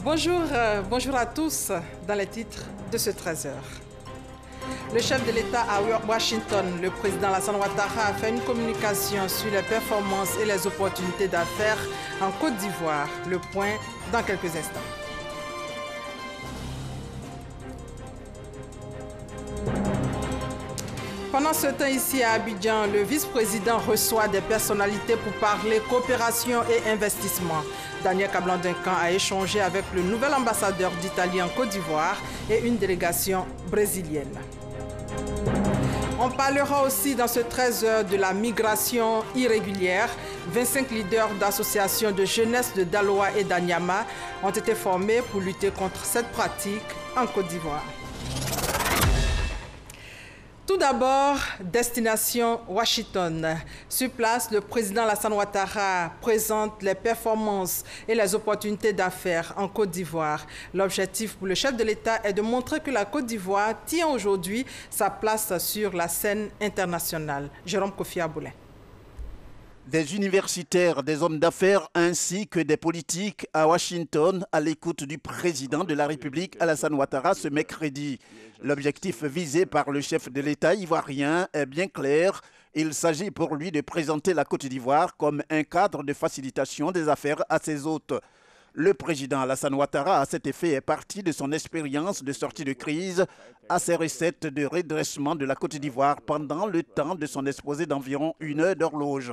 Bonjour à tous dans les titres de ce 13h. Le chef de l'État à Washington, le président Alassane Ouattara, a fait une communication sur les performances et les opportunités d'affaires en Côte d'Ivoire. Le point dans quelques instants. Pendant ce temps, ici à Abidjan, le vice-président reçoit des personnalités pour parler coopération et investissement. Daniel Kablan-Duncan a échangé avec le nouvel ambassadeur d'Italie en Côte d'Ivoire et une délégation brésilienne. On parlera aussi dans ce 13h de la migration irrégulière. 25 leaders d'associations de jeunesse de Daloa et d'Anyama ont été formés pour lutter contre cette pratique en Côte d'Ivoire. Tout d'abord, destination Washington. Sur place, le président Alassane Ouattara présente les performances et les opportunités d'affaires en Côte d'Ivoire. L'objectif pour le chef de l'État est de montrer que la Côte d'Ivoire tient aujourd'hui sa place sur la scène internationale. Jérôme Kofi Aboulin. Des universitaires, des hommes d'affaires ainsi que des politiques à Washington à l'écoute du président de la République Alassane Ouattara ce mercredi. L'objectif visé par le chef de l'État ivoirien est bien clair. Il s'agit pour lui de présenter la Côte d'Ivoire comme un cadre de facilitation des affaires à ses hôtes. Le président Alassane Ouattara, à cet effet, est parti de son expérience de sortie de crise à ses recettes de redressement de la Côte d'Ivoire pendant le temps de son exposé d'environ 1 heure d'horloge.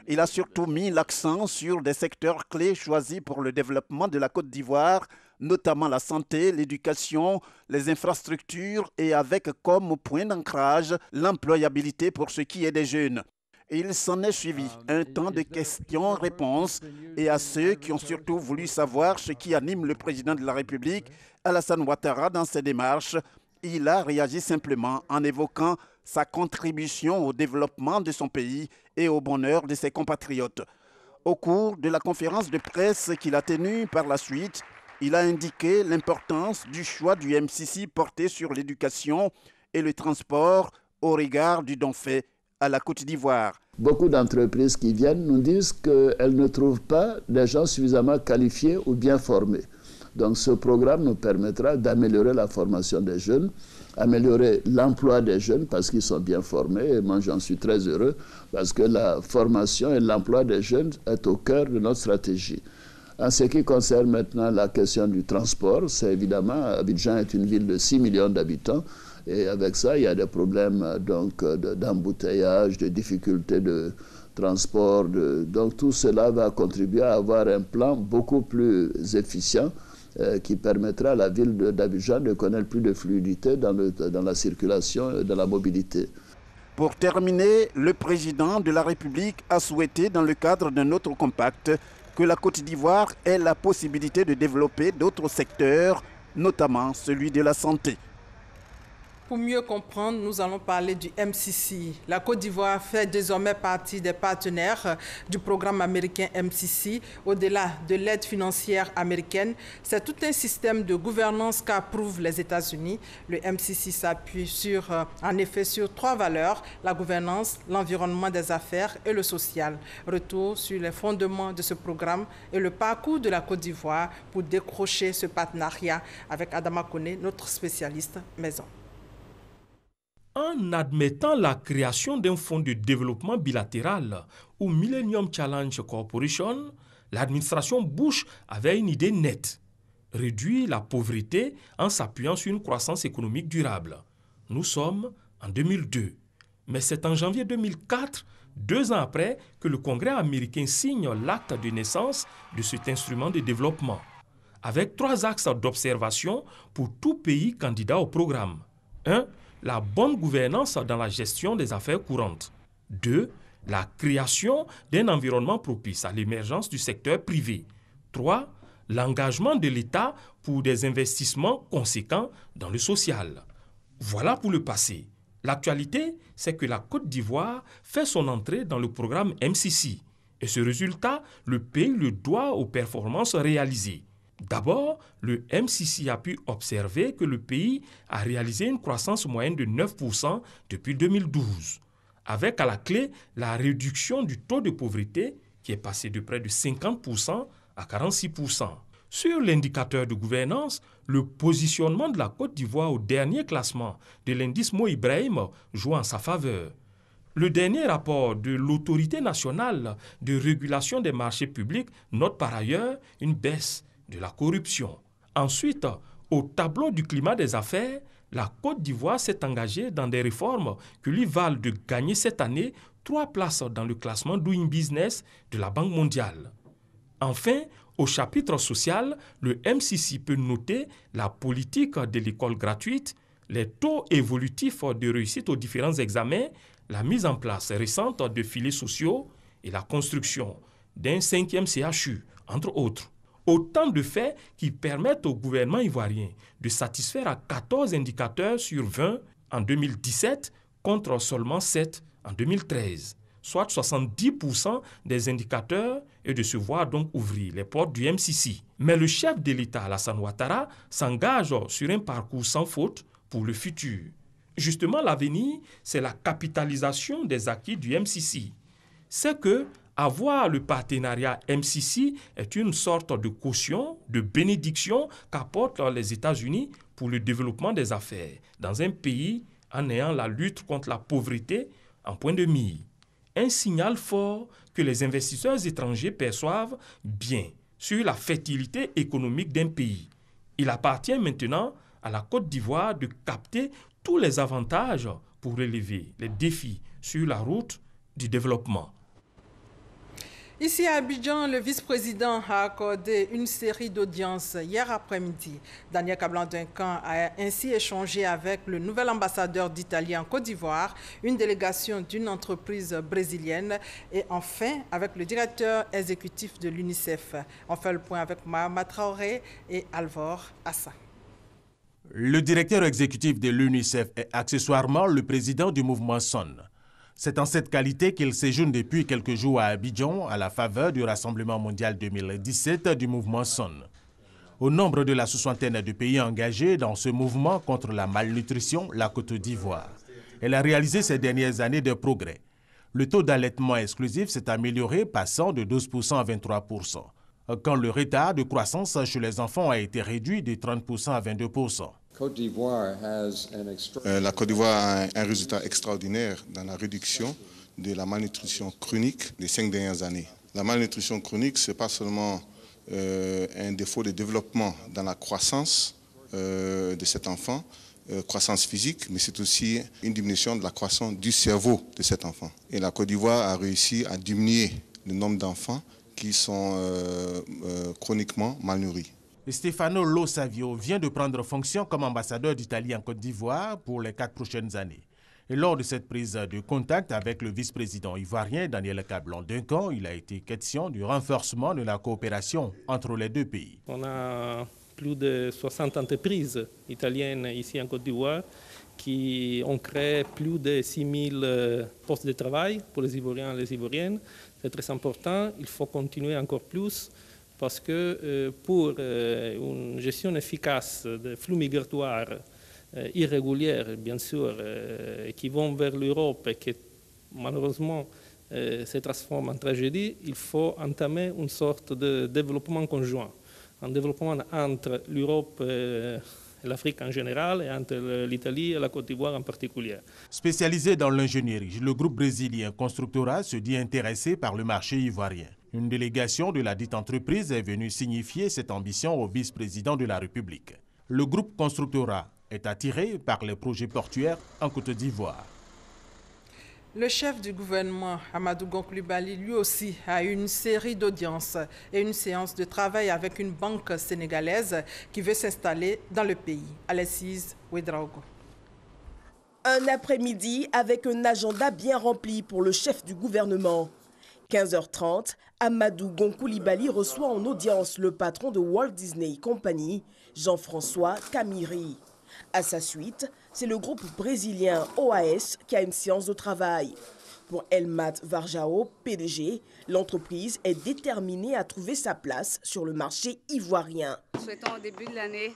Il a surtout mis l'accent sur des secteurs clés choisis pour le développement de la Côte d'Ivoire, notamment la santé, l'éducation, les infrastructures et avec comme point d'ancrage l'employabilité pour ce qui est des jeunes. Il s'en est suivi un temps de questions-réponses et à ceux qui ont surtout voulu savoir ce qui anime le président de la République, Alassane Ouattara, dans ses démarches, il a réagi simplement en évoquant sa contribution au développement de son pays et au bonheur de ses compatriotes. Au cours de la conférence de presse qu'il a tenue par la suite, il a indiqué l'importance du choix du MCC porté sur l'éducation et le transport au regard du don fait à la Côte d'Ivoire. Beaucoup d'entreprises qui viennent nous disent qu'elles ne trouvent pas des gens suffisamment qualifiés ou bien formés. Donc ce programme nous permettra d'améliorer la formation des jeunes, améliorer l'emploi des jeunes parce qu'ils sont bien formés. Et moi j'en suis très heureux parce que la formation et l'emploi des jeunes est au cœur de notre stratégie. En ce qui concerne maintenant la question du transport, c'est évidemment, Abidjan est une ville de 6 millions d'habitants. Et avec ça, il y a des problèmes d'embouteillage, de difficultés de transport. Donc tout cela va contribuer à avoir un plan beaucoup plus efficient qui permettra à la ville d'Abidjan de connaître plus de fluidité dans la circulation et dans la mobilité. Pour terminer, le président de la République a souhaité, dans le cadre d'un autre compact, que la Côte d'Ivoire ait la possibilité de développer d'autres secteurs, notamment celui de la santé. Pour mieux comprendre, nous allons parler du MCC. La Côte d'Ivoire fait désormais partie des partenaires du programme américain MCC. Au-delà de l'aide financière américaine, c'est tout un système de gouvernance qu'approuvent les États-Unis. Le MCC s'appuie en effet sur 3 valeurs, la gouvernance, l'environnement des affaires et le social. Retour sur les fondements de ce programme et le parcours de la Côte d'Ivoire pour décrocher ce partenariat avec Adama Koné, notre spécialiste maison. En admettant la création d'un fonds de développement bilatéral ou Millennium Challenge Corporation, l'administration Bush avait une idée nette: réduire la pauvreté en s'appuyant sur une croissance économique durable. Nous sommes en 2002, mais c'est en janvier 2004, 2 ans après, que le Congrès américain signe l'acte de naissance de cet instrument de développement, avec 3 axes d'observation pour tout pays candidat au programme. 1. La bonne gouvernance dans la gestion des affaires courantes. 2. La création d'un environnement propice à l'émergence du secteur privé. 3. L'engagement de l'État pour des investissements conséquents dans le social. Voilà pour le passé. L'actualité, c'est que la Côte d'Ivoire fait son entrée dans le programme MCC. Et ce résultat, le pays le doit aux performances réalisées. D'abord, le MCC a pu observer que le pays a réalisé une croissance moyenne de 9% depuis 2012, avec à la clé la réduction du taux de pauvreté qui est passé de près de 50% à 46%. Sur l'indicateur de gouvernance, le positionnement de la Côte d'Ivoire au dernier classement de l'indice Mo Ibrahim joue en sa faveur. Le dernier rapport de l'Autorité nationale de régulation des marchés publics note par ailleurs une baisse de la corruption. Ensuite, au tableau du climat des affaires, la Côte d'Ivoire s'est engagée dans des réformes qui lui valent de gagner cette année 3 places dans le classement Doing Business de la Banque mondiale. Enfin, au chapitre social, le MCC peut noter la politique de l'école gratuite, les taux évolutifs de réussite aux différents examens, la mise en place récente de filets sociaux et la construction d'un 5e CHU, entre autres. Autant de faits qui permettent au gouvernement ivoirien de satisfaire à 14 indicateurs sur 20 en 2017 contre seulement 7 en 2013, soit 70% des indicateurs et de se voir donc ouvrir les portes du MCC. Mais le chef de l'État, Alassane Ouattara, s'engage sur un parcours sans faute pour le futur. Justement, l'avenir, c'est la capitalisation des acquis du MCC. C'est que avoir le partenariat MCC est une sorte de caution, de bénédiction qu'apportent les États-Unis pour le développement des affaires dans un pays en ayant la lutte contre la pauvreté en point de mire. Un signal fort que les investisseurs étrangers perçoivent bien sur la fertilité économique d'un pays. Il appartient maintenant à la Côte d'Ivoire de capter tous les avantages pour relever les défis sur la route du développement. Ici à Abidjan, le vice-président a accordé une série d'audiences hier après-midi. Daniel Kablan-Duncan a ainsi échangé avec le nouvel ambassadeur d'Italie en Côte d'Ivoire, une délégation d'une entreprise brésilienne et enfin avec le directeur exécutif de l'UNICEF. On fait le point avec Mahama Traoré et Alvor Assa. Le directeur exécutif de l'UNICEF est accessoirement le président du mouvement SON. C'est en cette qualité qu'il séjourne depuis quelques jours à Abidjan à la faveur du Rassemblement mondial 2017 du mouvement SON. Au nombre de la soixantaine de pays engagés dans ce mouvement contre la malnutrition, la Côte d'Ivoire. Elle a réalisé ces dernières années des progrès. Le taux d'allaitement exclusif s'est amélioré, passant de 12% à 23%, quand le retard de croissance chez les enfants a été réduit de 30% à 22%. La Côte d'Ivoire a un résultat extraordinaire dans la réduction de la malnutrition chronique des 5 dernières années. La malnutrition chronique, ce n'est pas seulement un défaut de développement dans la croissance de cet enfant, croissance physique, mais c'est aussi une diminution de la croissance du cerveau de cet enfant. Et la Côte d'Ivoire a réussi à diminuer le nombre d'enfants qui sont chroniquement malnourris. Stefano Lo Savio vient de prendre fonction comme ambassadeur d'Italie en Côte d'Ivoire pour les 4 prochaines années. Et lors de cette prise de contact avec le vice-président ivoirien Daniel Kablan-Duncan, il a été question du renforcement de la coopération entre les deux pays. On a plus de 60 entreprises italiennes ici en Côte d'Ivoire qui ont créé plus de 6000 postes de travail pour les Ivoiriens et les Ivoiriennes. C'est très important, il faut continuer encore plus. Parce que pour une gestion efficace des flux migratoires irréguliers, bien sûr, qui vont vers l'Europe et qui malheureusement se transforment en tragédie, il faut entamer une sorte de développement conjoint. Un développement entre l'Europe et l'Afrique en général et entre l'Italie et la Côte d'Ivoire en particulier. Spécialisé dans l'ingénierie, le groupe brésilien Constructora se dit intéressé par le marché ivoirien. Une délégation de la dite entreprise est venue signifier cette ambition au vice-président de la République. Le groupe Constructora est attiré par les projets portuaires en Côte d'Ivoire. Le chef du gouvernement, Amadou Gon Coulibaly, lui aussi a eu une série d'audiences et une séance de travail avec une banque sénégalaise qui veut s'installer dans le pays. Alexis Ouedraogo. Un après-midi avec un agenda bien rempli pour le chef du gouvernement. 15h30, Amadou Gon Coulibaly reçoit en audience le patron de Walt Disney Company, Jean-François Camiri. À sa suite, c'est le groupe brésilien OAS qui a une séance de travail. Pour Elmat Varjao, PDG, l'entreprise est déterminée à trouver sa place sur le marché ivoirien. Nous souhaitons au début de l'année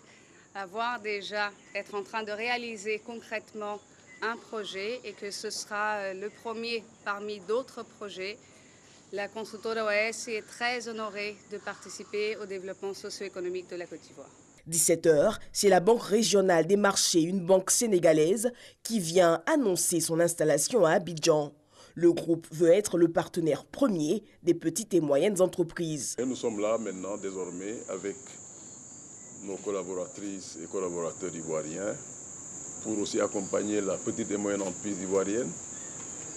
être en train de réaliser concrètement un projet et que ce sera le premier parmi d'autres projets La constructora OAS est très honorée de participer au développement socio-économique de la Côte d'Ivoire. 17h, c'est la Banque régionale des marchés, une banque sénégalaise, qui vient annoncer son installation à Abidjan. Le groupe veut être le partenaire premier des petites et moyennes entreprises. Et nous sommes là maintenant, désormais, avec nos collaboratrices et collaborateurs ivoiriens, pour aussi accompagner la petite et moyenne entreprise ivoirienne,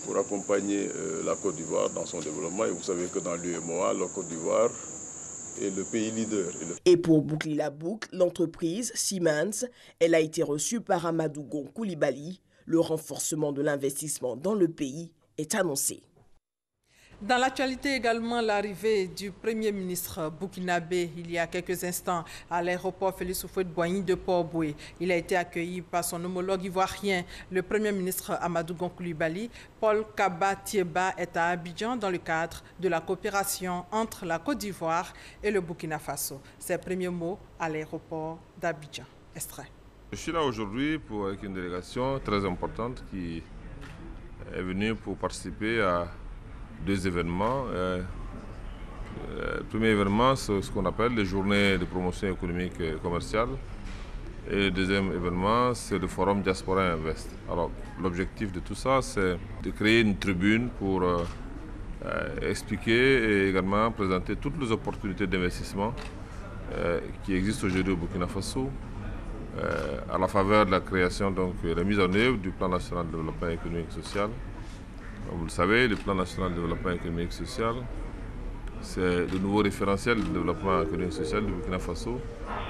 pour accompagner la Côte d'Ivoire dans son développement. Et vous savez que dans l'UEMOA, la Côte d'Ivoire est le pays leader. Et pour boucler la boucle, l'entreprise Siemens, elle a été reçue par Amadou Gon Coulibaly. Le renforcement de l'investissement dans le pays est annoncé. Dans l'actualité également, l'arrivée du Premier ministre burkinabé il y a quelques instants à l'aéroport Félix Houphouët-Boigny de Port-Boué. Il a été accueilli par son homologue ivoirien, le Premier ministre Amadou Gon Coulibaly. Paul Kaba Thieba est à Abidjan dans le cadre de la coopération entre la Côte d'Ivoire et le Burkina Faso. Ses premiers mots à l'aéroport d'Abidjan. Extrait. Je suis là aujourd'hui avec une délégation très importante qui est venue pour participer à deux événements. Le premier événement, c'est ce qu'on appelle les journées de promotion économique et commerciale. Et le deuxième événement, c'est le forum Diaspora Invest. Alors, l'objectif de tout ça, c'est de créer une tribune pour expliquer et également présenter toutes les opportunités d'investissement qui existent aujourd'hui au Burkina Faso, à la faveur de la création, donc la mise en œuvre du plan national de développement économique et social. Comme vous le savez, le plan national de développement économique et social, c'est le nouveau référentiel de développement économique et social du Burkina Faso,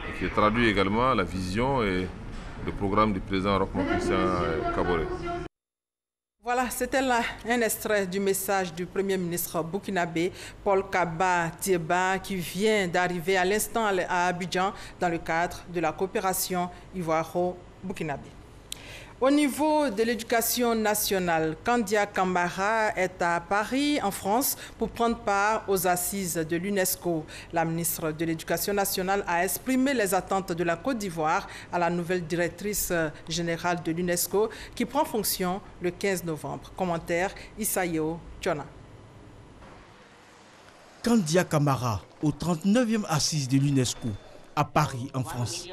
et qui traduit également la vision et le programme du président Roch-Marc-Christian Kaboré. Voilà, c'était là un extrait du message du Premier ministre burkinabé, Paul Kaba Thieba, qui vient d'arriver à l'instant à Abidjan dans le cadre de la coopération ivoiro-burkinabé. Au niveau de l'éducation nationale, Kandia Camara est à Paris, en France, pour prendre part aux assises de l'UNESCO. La ministre de l'Éducation nationale a exprimé les attentes de la Côte d'Ivoire à la nouvelle directrice générale de l'UNESCO qui prend fonction le 15 novembre. Commentaire Isayo Tchona. Kandia Camara, aux 39e assises de l'UNESCO, à Paris, en France.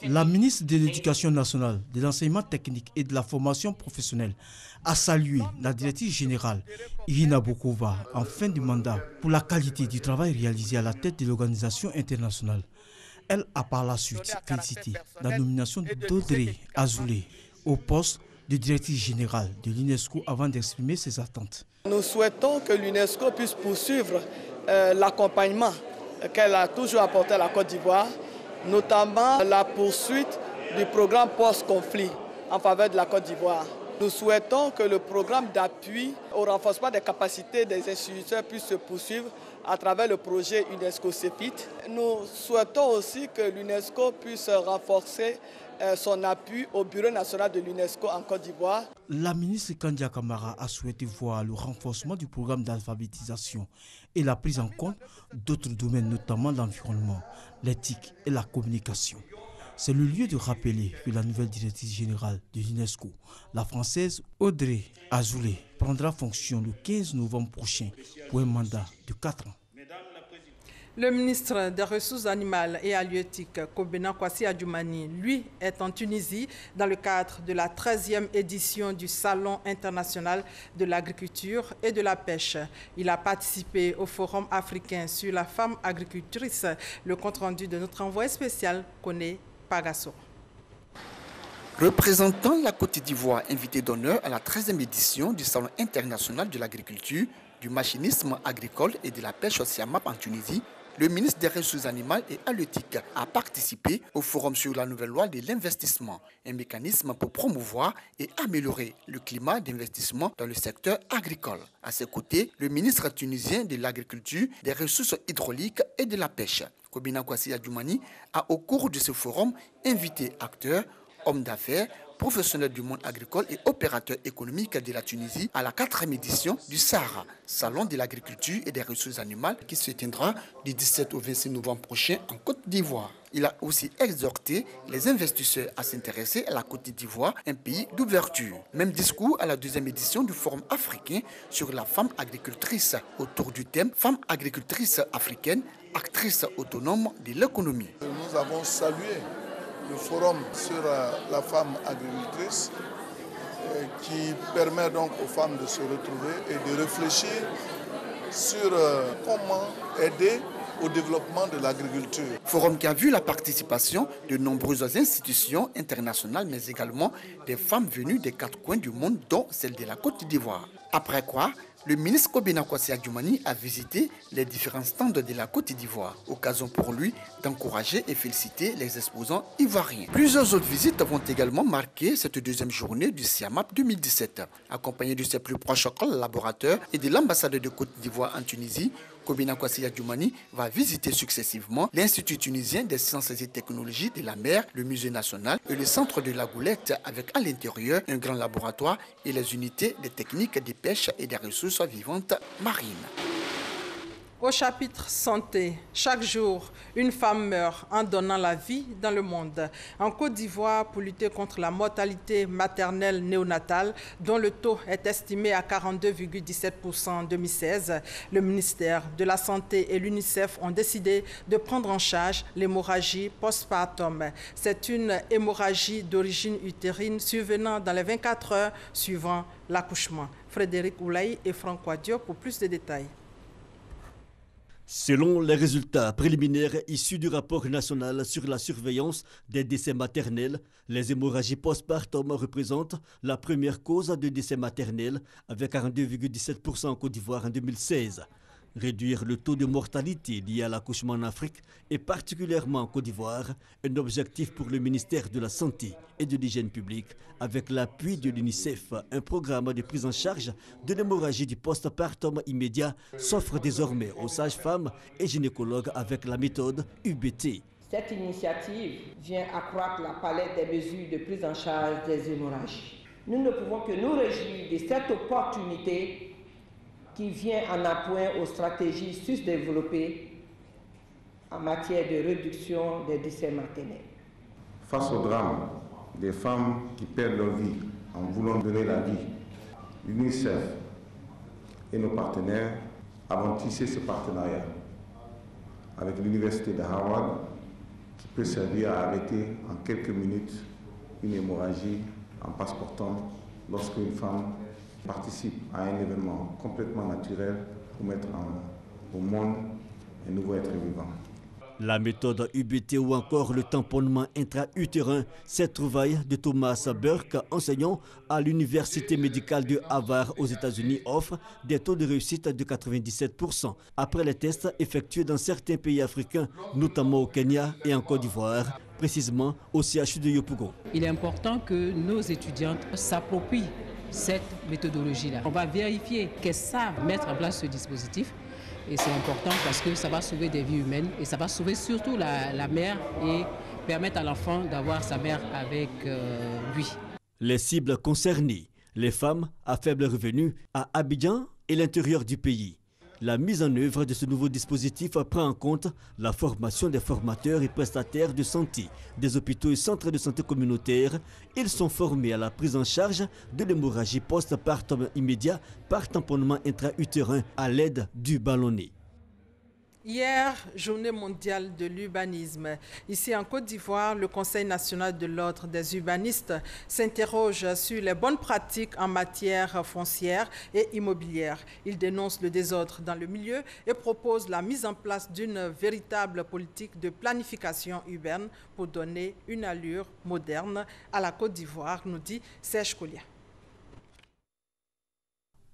La ministre de l'Éducation nationale, de l'enseignement technique et de la formation professionnelle a salué la directrice générale Irina Bokova en fin de mandat pour la qualité du travail réalisé à la tête de l'organisation internationale. Elle a par la suite félicité la nomination d'Audrey Azoulay au poste de directrice générale de l'UNESCO avant d'exprimer ses attentes. Nous souhaitons que l'UNESCO puisse poursuivre l'accompagnement qu'elle a toujours apporté à la Côte d'Ivoire, notamment la poursuite du programme post-conflit en faveur de la Côte d'Ivoire. Nous souhaitons que le programme d'appui au renforcement des capacités des institutions puisse se poursuivre à travers le projet UNESCO-CEPIT. Nous souhaitons aussi que l'UNESCO puisse renforcer son appui au Bureau national de l'UNESCO en Côte d'Ivoire. La ministre Kandia Camara a souhaité voir le renforcement du programme d'alphabétisation et la prise en compte d'autres domaines, notamment l'environnement, l'éthique et la communication. C'est le lieu de rappeler que la nouvelle directrice générale de l'UNESCO, la française Audrey Azoulay, prendra fonction le 15 novembre prochain pour un mandat de 4 ans. Le ministre des Ressources animales et halieutiques, Kobena Kwasi Adjoumani, lui, est en Tunisie dans le cadre de la 13e édition du Salon international de l'agriculture et de la pêche. Il a participé au Forum africain sur la femme agricultrice. Le compte-rendu de notre envoyé spécial connaît Pagasso. Représentant la Côte d'Ivoire, invité d'honneur à la 13e édition du Salon international de l'agriculture, du machinisme agricole et de la pêche au Siamap en Tunisie, le ministre des Ressources animales et halieutiques a participé au forum sur la nouvelle loi de l'investissement, un mécanisme pour promouvoir et améliorer le climat d'investissement dans le secteur agricole. À ses côtés, le ministre tunisien de l'agriculture, des ressources hydrauliques et de la pêche, Kobena Kwasi Adjoumani, a au cours de ce forum invité acteurs, hommes d'affaires, professionnels du monde agricole et opérateurs économiques de la Tunisie à la 4e édition du Sahara, Salon de l'agriculture et des ressources animales qui se tiendra du 17 au 26 novembre prochain en Côte d'Ivoire. Il a aussi exhorté les investisseurs à s'intéresser à la Côte d'Ivoire, un pays d'ouverture. Même discours à la 2e édition du Forum africain sur la femme agricultrice autour du thème « Femmes agricultrices africaines, actrices autonomes de l'économie ». Nous avons salué le forum sur la femme agricultrice qui permet donc aux femmes de se retrouver et de réfléchir sur comment aider au développement de l'agriculture. Forum qui a vu la participation de nombreuses institutions internationales, mais également des femmes venues des 4 coins du monde, dont celle de la Côte d'Ivoire. Après quoi, le ministre Kobena Kwasi Adjoumani a visité les différents stands de la Côte d'Ivoire, occasion pour lui d'encourager et féliciter les exposants ivoiriens. Plusieurs autres visites vont également marquer cette 2e journée du SIAMAP 2017. Accompagné de ses plus proches collaborateurs et de l'ambassadeur de Côte d'Ivoire en Tunisie, Kobena Kwasi Adjoumani va visiter successivement l'Institut tunisien des sciences et technologies de la mer, le musée national et le centre de la Goulette, avec à l'intérieur un grand laboratoire et les unités des techniques de pêche et des ressources vivantes marines. Au chapitre santé, chaque jour, une femme meurt en donnant la vie dans le monde. En Côte d'Ivoire, pour lutter contre la mortalité maternelle néonatale, dont le taux est estimé à 42,17% en 2016, le ministère de la Santé et l'UNICEF ont décidé de prendre en charge l'hémorragie postpartum. C'est une hémorragie d'origine utérine survenant dans les 24 heures suivant l'accouchement. Frédéric Oulaï et Francois Diop pour plus de détails. Selon les résultats préliminaires issus du rapport national sur la surveillance des décès maternels, les hémorragies postpartum représentent la première cause de décès maternels avec 42,17% en Côte d'Ivoire en 2016. Réduire le taux de mortalité lié à l'accouchement en Afrique et particulièrement en Côte d'Ivoire, un objectif pour le ministère de la Santé et de l'Hygiène publique avec l'appui de l'UNICEF. Un programme de prise en charge de l'hémorragie du postpartum immédiat s'offre désormais aux sages-femmes et gynécologues avec la méthode UBT. Cette initiative vient accroître la palette des mesures de prise en charge des hémorragies. Nous ne pouvons que nous réjouir de cette opportunité qui vient en appoint aux stratégies sous-développées en matière de réduction des décès maternels. Face au drame des femmes qui perdent leur vie en voulant donner la vie, l'UNICEF et nos partenaires avons tissé ce partenariat avec l'Université de Harvard qui peut servir à arrêter en quelques minutes une hémorragie en postpartum lorsque une femme participe à un événement complètement naturel pour mettre au monde un nouveau être vivant. La méthode UBT ou encore le tamponnement intra-utérin, cette trouvaille de Thomas Burke, enseignant à l'Université médicale de Harvard aux États-Unis, offre des taux de réussite de 97% après les tests effectués dans certains pays africains, notamment au Kenya et en Côte d'Ivoire, précisément au CHU de Yopougon. Il est important que nos étudiantes s'approprient cette méthodologie-là. On va vérifier qu'elles savent mettre en place ce dispositif et c'est important parce que ça va sauver des vies humaines et ça va sauver surtout la mère et permettre à l'enfant d'avoir sa mère avec lui. Les cibles concernées, les femmes à faible revenu à Abidjan et l'intérieur du pays. La mise en œuvre de ce nouveau dispositif prend en compte la formation des formateurs et prestataires de santé des hôpitaux et centres de santé communautaires. Ils sont formés à la prise en charge de l'hémorragie postpartum immédiat par tamponnement intra-utérin à l'aide du ballonnet. Hier, journée mondiale de l'urbanisme. Ici en Côte d'Ivoire, le Conseil national de l'ordre des urbanistes s'interroge sur les bonnes pratiques en matière foncière et immobilière. Il dénonce le désordre dans le milieu et propose la mise en place d'une véritable politique de planification urbaine pour donner une allure moderne à la Côte d'Ivoire, nous dit Serge Collier.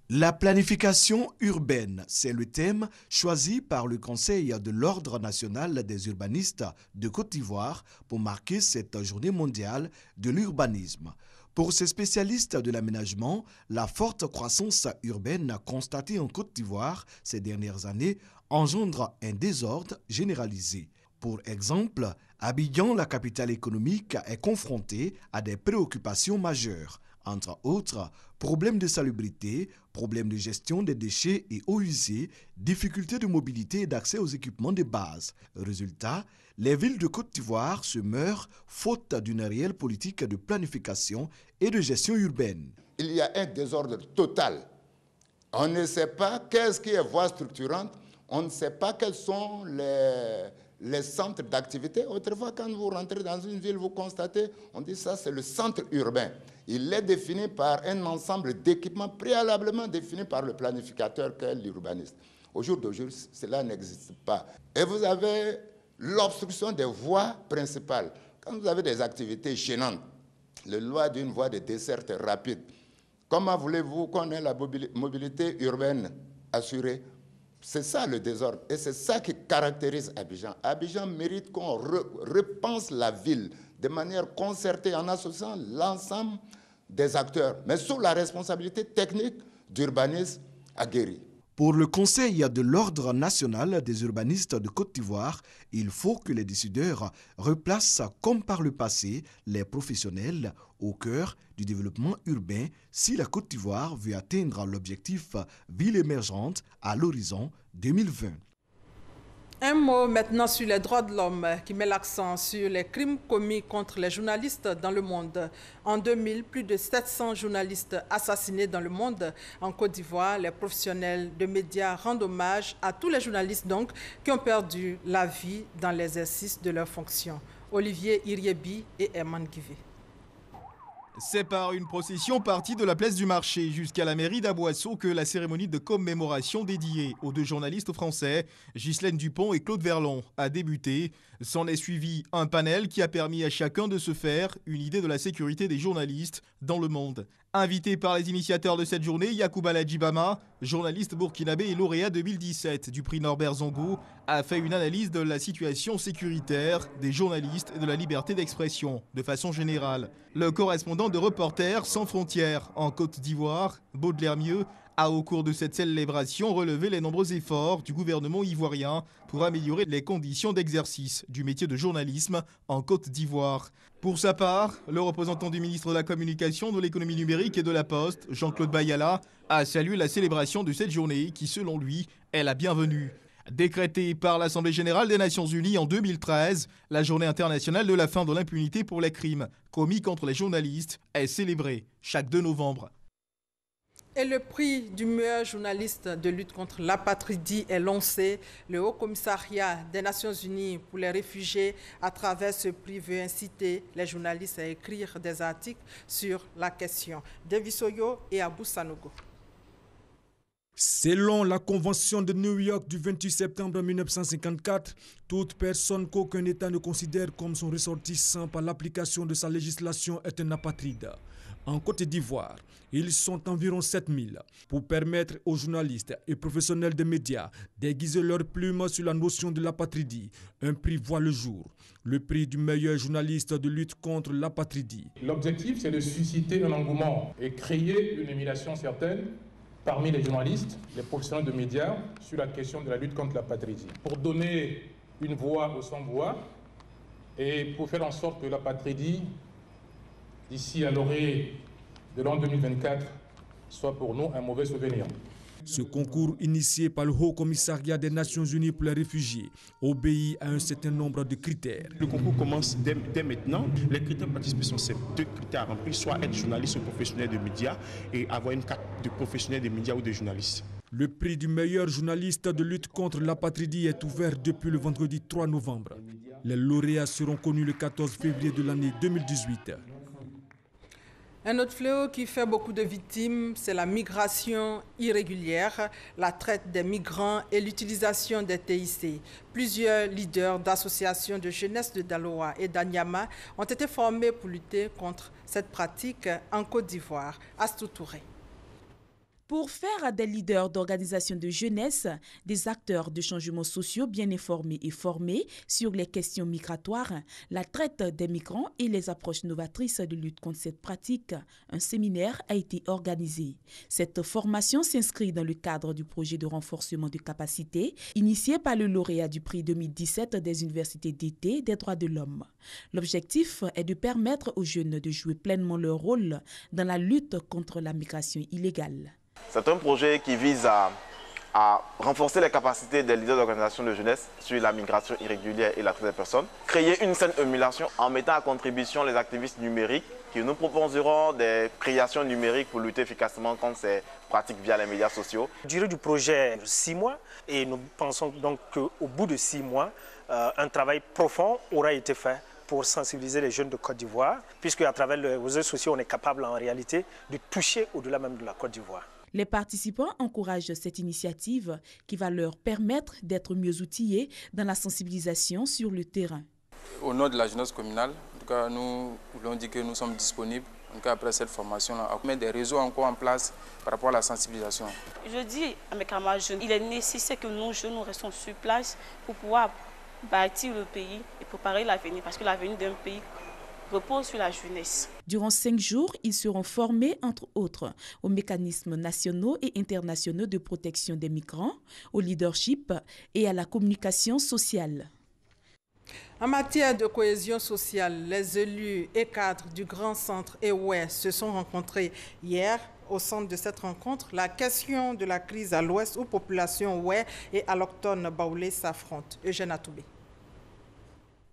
La planification urbaine, c'est le thème choisi par le Conseil de l'Ordre national des urbanistes de Côte d'Ivoire pour marquer cette journée mondiale de l'urbanisme. Pour ces spécialistes de l'aménagement, la forte croissance urbaine constatée en Côte d'Ivoire ces dernières années engendre un désordre généralisé. Pour exemple, Abidjan, la capitale économique, est confrontée à des préoccupations majeures. Entre autres, problèmes de salubrité, problèmes de gestion des déchets et eaux usées, difficultés de mobilité et d'accès aux équipements de base. Résultat, les villes de Côte d'Ivoire se meurent faute d'une réelle politique de planification et de gestion urbaine. Il y a un désordre total. On ne sait pas qu'est-ce qui est voie structurante, on ne sait pas quels sont les centres d'activité. Autrefois, quand vous rentrez dans une ville, vous constatez, on dit ça, c'est le centre urbain. Il est défini par un ensemble d'équipements préalablement définis par le planificateur qu'est l'urbaniste. Au jour d'aujourd'hui, cela n'existe pas. Et vous avez l'obstruction des voies principales. Quand vous avez des activités gênantes, le loi d'une voie de desserte rapide, comment voulez-vous qu'on ait la mobilité urbaine assurée? C'est ça le désordre et c'est ça qui caractérise Abidjan. Abidjan mérite qu'on repense la ville de manière concertée en associant l'ensemble des acteurs, mais sous la responsabilité technique d'urbanistes aguerris. Pour le Conseil de l'Ordre national des urbanistes de Côte d'Ivoire, il faut que les décideurs replacent, comme par le passé, les professionnels au cœur du développement urbain si la Côte d'Ivoire veut atteindre l'objectif ville émergente à l'horizon 2020. Un mot maintenant sur les droits de l'homme qui met l'accent sur les crimes commis contre les journalistes dans le monde. En 2000, plus de 700 journalistes assassinés dans le monde. En Côte d'Ivoire, les professionnels de médias rendent hommage à tous les journalistes donc, qui ont perdu la vie dans l'exercice de leurs fonctions. Olivier Iriebi et Herman Guivé. C'est par une procession partie de la place du marché jusqu'à la mairie d'Aboisseau que la cérémonie de commémoration dédiée aux deux journalistes français, Ghislaine Dupont et Claude Verlon, a débuté. S'en est suivi un panel qui a permis à chacun de se faire une idée de la sécurité des journalistes dans le monde. Invité par les initiateurs de cette journée, Yacouba Ladjibama, journaliste burkinabé et lauréat 2017 du prix Norbert Zongo, a fait une analyse de la situation sécuritaire des journalistes et de la liberté d'expression, de façon générale. Le correspondant de Reporters sans frontières en Côte d'Ivoire, Baudelaire Mieux, a au cours de cette célébration relevé les nombreux efforts du gouvernement ivoirien pour améliorer les conditions d'exercice du métier de journalisme en Côte d'Ivoire. Pour sa part, le représentant du ministre de la Communication, de l'économie numérique et de la Poste, Jean-Claude Bayala, a salué la célébration de cette journée qui, selon lui, est la bienvenue. Décrétée par l'Assemblée générale des Nations unies en 2013, la journée internationale de la fin de l'impunité pour les crimes commis contre les journalistes est célébrée chaque 2 novembre. Et le prix du meilleur journaliste de lutte contre l'apatridie est lancé. Le Haut Commissariat des Nations Unies pour les réfugiés, à travers ce prix, veut inciter les journalistes à écrire des articles sur la question. David Soyo et Abou Sanogo. Selon la Convention de New York du 28 septembre 1954, toute personne qu'aucun État ne considère comme son ressortissant par l'application de sa législation est un apatride. En Côte d'Ivoire, ils sont environ 7000 pour permettre aux journalistes et professionnels des médias d'aiguiser leur plume sur la notion de l'apatridie. Un prix voit le jour, le prix du meilleur journaliste de lutte contre l'apatridie. L'objectif, c'est de susciter un engouement et créer une émulation certaine parmi les journalistes, les professionnels de médias, sur la question de la lutte contre l'apatridie. Pour donner une voix aux sans-voix et pour faire en sorte que l'apatridie, d'ici à l'orée de l'an 2024, soit pour nous un mauvais souvenir. Ce concours initié par le Haut Commissariat des Nations Unies pour les réfugiés obéit à un certain nombre de critères. Le concours commence dès maintenant. Les critères de participation sont 2 critères remplis, soit être journaliste ou professionnel de médias et avoir une carte de professionnel des médias ou de journaliste. Le prix du meilleur journaliste de lutte contre l'apatridie est ouvert depuis le vendredi 3 novembre. Les lauréats seront connus le 14 février de l'année 2018. Un autre fléau qui fait beaucoup de victimes, c'est la migration irrégulière, la traite des migrants et l'utilisation des TIC. Plusieurs leaders d'associations de jeunesse de Daloa et d'Anyama ont été formés pour lutter contre cette pratique en Côte d'Ivoire. Astou Touré. Pour faire des leaders d'organisations de jeunesse, des acteurs de changements sociaux bien informés et formés sur les questions migratoires, la traite des migrants et les approches novatrices de lutte contre cette pratique, un séminaire a été organisé. Cette formation s'inscrit dans le cadre du projet de renforcement de capacités initié par le lauréat du prix 2017 des universités d'été des droits de l'homme. L'objectif est de permettre aux jeunes de jouer pleinement leur rôle dans la lutte contre la migration illégale. C'est un projet qui vise à renforcer les capacités des leaders d'organisations de jeunesse sur la migration irrégulière et la traite des personnes, créer une saine émulation en mettant à contribution les activistes numériques qui nous proposeront des créations numériques pour lutter efficacement contre ces pratiques via les médias sociaux. La durée du projet est 6 mois et nous pensons donc qu'au bout de 6 mois, un travail profond aura été fait pour sensibiliser les jeunes de Côte d'Ivoire, puisque à travers les réseaux sociaux, on est capable en réalité de toucher au-delà même de la Côte d'Ivoire. Les participants encouragent cette initiative qui va leur permettre d'être mieux outillés dans la sensibilisation sur le terrain. Au nom de la jeunesse communale, en tout cas, nous voulons dire que nous sommes disponibles, en tout cas après cette formation-là, à mettre des réseaux encore en place par rapport à la sensibilisation. Je dis à mes camarades jeunes, il est nécessaire que nous jeunes, nous restons sur place pour pouvoir bâtir le pays et préparer l'avenir, parce que l'avenir d'un pays repose sur la jeunesse. Durant 5 jours, ils seront formés, entre autres, aux mécanismes nationaux et internationaux de protection des migrants, au leadership et à la communication sociale. En matière de cohésion sociale, les élus et cadres du Grand Centre EWE se sont rencontrés hier. Au centre de cette rencontre, la question de la crise à l'Ouest où population EWE et allochtones baoulés s'affrontent. Eugène Atoubé.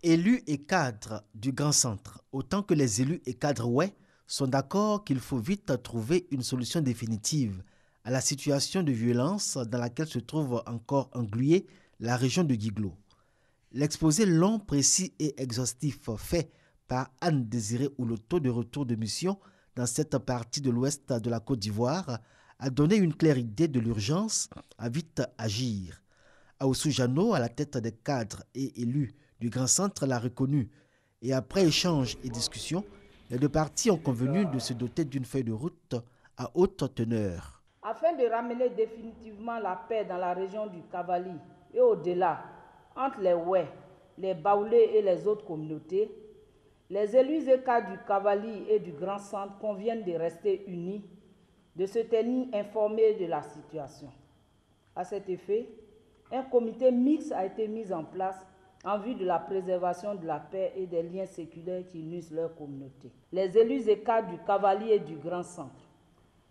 Élus et cadres du Grand Centre, autant que les élus et cadres EWE, sont d'accord qu'il faut vite trouver une solution définitive à la situation de violence dans laquelle se trouve encore engluée la région de Guiglo. L'exposé long, précis et exhaustif fait par Anne-Désirée Ouloto de retour de mission dans cette partie de l'ouest de la Côte d'Ivoire a donné une claire idée de l'urgence à vite agir. Aoussou Jano, à la tête des cadres et élus du Grand Centre, l'a reconnu. Et après échange et discussion, les deux parties ont convenu de se doter d'une feuille de route à haute teneur. Afin de ramener définitivement la paix dans la région du Cavali et au-delà, entre les Ouè, les Baoulés et les autres communautés, les élus et cadres du Cavali et du Grand Centre conviennent de rester unis, de se tenir informés de la situation. À cet effet, un comité mixte a été mis en place en vue de la préservation de la paix et des liens séculaires qui unissent leur communauté. Les élus et cadres du Cavali et du Grand Centre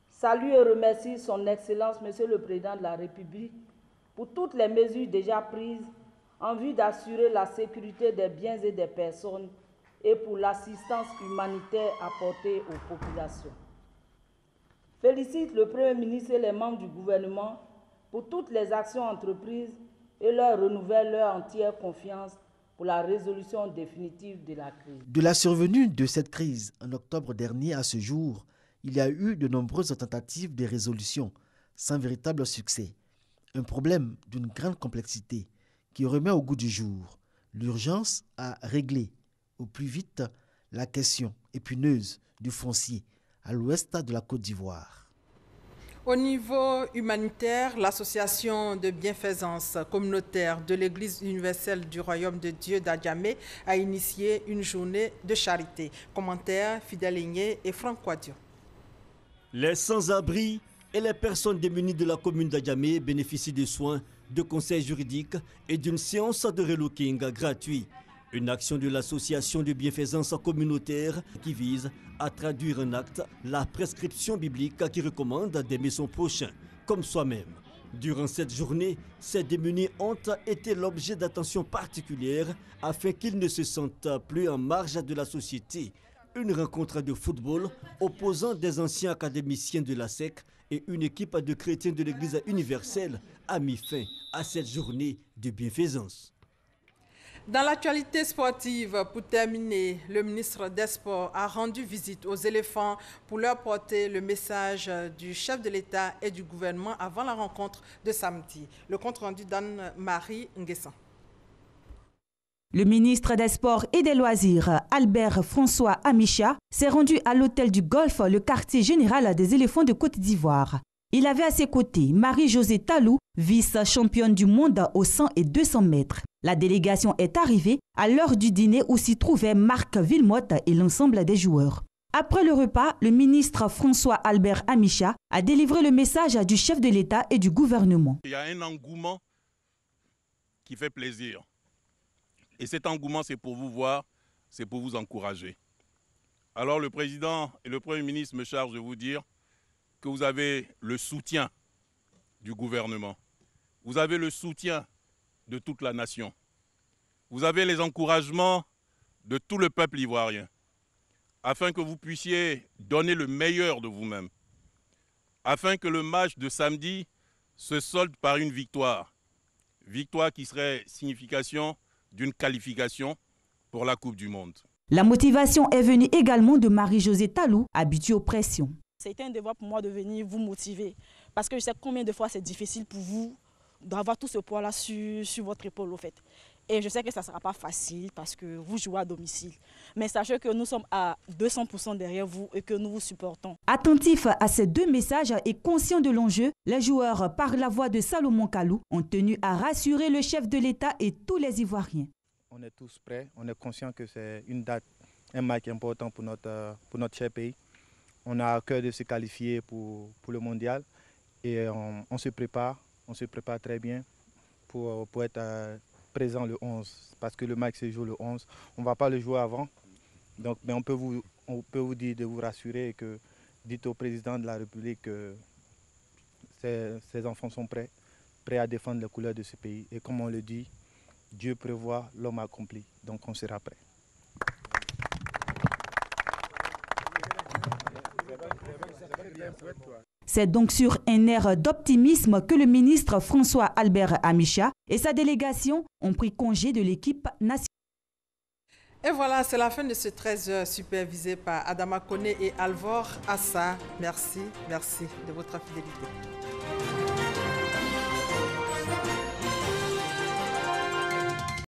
saluent et remercient son Excellence, Monsieur le Président de la République, pour toutes les mesures déjà prises en vue d'assurer la sécurité des biens et des personnes et pour l'assistance humanitaire apportée aux populations. Félicite le Premier ministre et les membres du gouvernement pour toutes les actions entreprises et leur renouvelle leur entière confiance pour la résolution définitive de la crise. De la survenue de cette crise en octobre dernier à ce jour, il y a eu de nombreuses tentatives de résolution sans véritable succès. Un problème d'une grande complexité qui remet au goût du jour l'urgence à régler au plus vite la question épineuse du foncier à l'ouest de la Côte d'Ivoire. Au niveau humanitaire, l'association de bienfaisance communautaire de l'Église universelle du Royaume de Dieu d'Adjamé a initié une journée de charité. Commentaire Fidèle Aigné et Franck Quadio. Les sans-abri et les personnes démunies de la commune d'Adjamé bénéficient de soins, de conseils juridiques et d'une séance de relooking gratuit. Une action de l'association de bienfaisance communautaire qui vise à traduire en acte la prescription biblique qui recommande d'aimer son prochain comme soi-même. Durant cette journée, ces démunis ont été l'objet d'attention particulière afin qu'ils ne se sentent plus en marge de la société. Une rencontre de football opposant des anciens académiciens de la SEC et une équipe de chrétiens de l'Église universelle a mis fin à cette journée de bienfaisance. Dans l'actualité sportive, pour terminer, le ministre des Sports a rendu visite aux éléphants pour leur porter le message du chef de l'État et du gouvernement avant la rencontre de samedi. Le compte rendu d'Anne-Marie Nguessan. Le ministre des Sports et des Loisirs, Albert François Amicha, s'est rendu à l'hôtel du Golfe, le quartier général des éléphants de Côte d'Ivoire. Il avait à ses côtés Marie-Josée Talou, vice-championne du monde aux 100 et 200 mètres. La délégation est arrivée à l'heure du dîner où s'y trouvaient Marc Villemotte et l'ensemble des joueurs. Après le repas, le ministre François Albert Amicha a délivré le message du chef de l'État et du gouvernement. Il y a un engouement qui fait plaisir. Et cet engouement, c'est pour vous voir, c'est pour vous encourager. Alors le président et le Premier ministre me chargent de vous dire que vous avez le soutien du gouvernement. Vous avez le soutien de toute la nation. Vous avez les encouragements de tout le peuple ivoirien, afin que vous puissiez donner le meilleur de vous-même, afin que le match de samedi se solde par une victoire. Victoire qui serait signification d'une qualification pour la Coupe du Monde. La motivation est venue également de Marie-Josée Talou, habituée aux pressions. C'était un devoir pour moi de venir vous motiver, parce que je sais combien de fois c'est difficile pour vous d'avoir tout ce poids-là sur votre épaule, au fait. Et je sais que ça ne sera pas facile parce que vous jouez à domicile. Mais sachez que nous sommes à 200% derrière vous et que nous vous supportons. Attentifs à ces deux messages et conscients de l'enjeu, les joueurs, par la voix de Salomon Kalou, ont tenu à rassurer le chef de l'État et tous les Ivoiriens. On est tous prêts, on est conscients que c'est une date, un match important pour notre cher pays. On a à cœur de se qualifier pour le mondial et on se prépare très bien pour être présent le 11, parce que le match se joue le 11. On ne va pas le jouer avant, donc, mais on peut vous dire de vous rassurer et que dites au président de la République que ses enfants sont prêts à défendre les couleurs de ce pays. Et comme on le dit, Dieu prévoit, l'homme accomplit, donc on sera prêt. C'est donc sur un air d'optimisme que le ministre François Albert Amicha et sa délégation ont pris congé de l'équipe nationale. Et voilà, c'est la fin de ce 13h supervisé par Adama Kone et Alvor Assa. Merci de votre fidélité.